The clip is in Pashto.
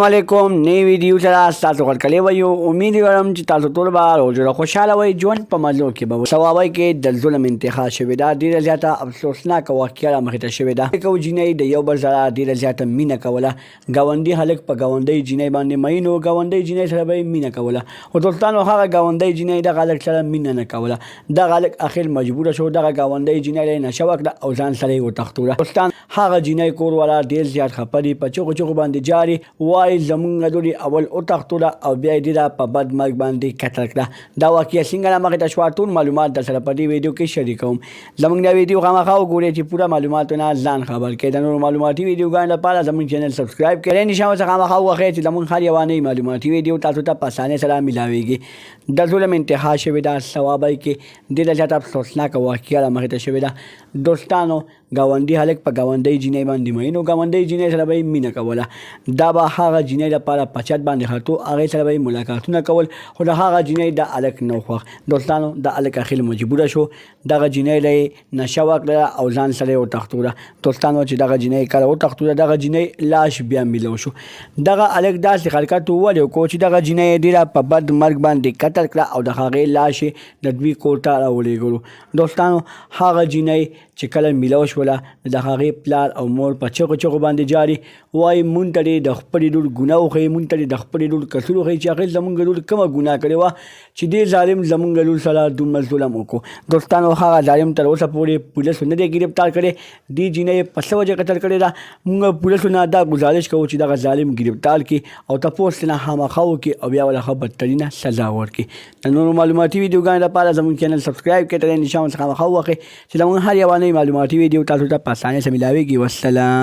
علیکم نی ویډیو سره تاسو ورکړی وایو امید لرم چې تاسو ټول به روزه خوشاله وئ ژوند په مزو کې به سوابای کې د ظلم انتخاب شوی دا ډیره زیاته افسوسناک واقعه مخې ته شوی دا کو جنۍ د یو بل سره ډیره زیاته مینه کوله گاونډي هلک په گاونډي جنۍ باندې مینو گاونډي جنۍ سره به مینه کوله او دوستانو هغه گاونډي جنۍ د هلک سره مینه نه کوله دا هلک اخر مجبور شو دغه گاونډي جنۍ نه نشه وکړه او ځان سره یې وتښتوله دوستان هغه جنۍ کور والا ډیر زیات خپه دي په چغو باندې جاري وای زمونږ دوی اول او تختوله او بیا دې په بد مرګ باندې قتل کړه دا واقعیا څنګه مخې ته شو ټول معلومات در سره په دې ویډیو کې شریکوم زمونږ دا ویډیو خامخا وګورئ چې پوره معلوماتونه ځان خبر کړئ د نور معلوماتي ویډیوګانو لپاره زموږ چینل سبسکرایب کړئ نشان څخه خامخا وخی چې زموږ هر یو نه معلوماتي ویډیو تاسو ته په اسانۍ سره ملاويږي د ظلم انتها شوی دا ثوابای کې ډېر زیات افسوسناک واقعیا مخې ته شوی دا دوستانو گاونډي هلک په گاونډي جنۍ باندې مینو گاونډي جنۍ سره به مینه کوله دا به هغه جنۍ لپاره پچات باندې خاطو هغه سره به ملاقاتونه کول خو د هغه جنۍ د الک نو خو دوستانو د الک اخیل مجبور شو دغه جنۍ له نشه وکړه او ځان سره او تختوره دوستانو چې دغه جنۍ کړه او تختوره دغه جنۍ لاش بیا ملو شو دغه الک داسې حرکت وله کو چې دغه جنۍ ډیره په بد مرګ باندې قتل کړه او د هغه لاش د دوی کوټه راولېګلو دوستانو هغه جنۍ چې کله ملو شوله د هغه پلار او مور په چغو باندې جاري وای مونږ د خپل ډول ګناه خو مونږ د خپل ډول کسر خو چې هغه زمونږ ډول کومه ګناه کړې و چې دې ظالم زمونږ ډول سره دومره ظلم وکړو دوستانو هغه ظالم تر اوسه پورې پولیس نه دی گرفتار کړي دی جنې په څه وجه قتل کړي دا موږ پولیس نه دا گزارش کوو چې دا ظالم گرفتار کړي او تاسو نه خامخا وکړي او بیا ولا بدترینه سزا ورکړي نور معلوماتي ویډیوګانو لپاره زموږ چینل سبسکرایب کړئ نشان څخه خامخا وکړئ چې زموږ هر یو معلوماتي ویډیو تاسو ته په اسانۍ سره ملاويږي والسلام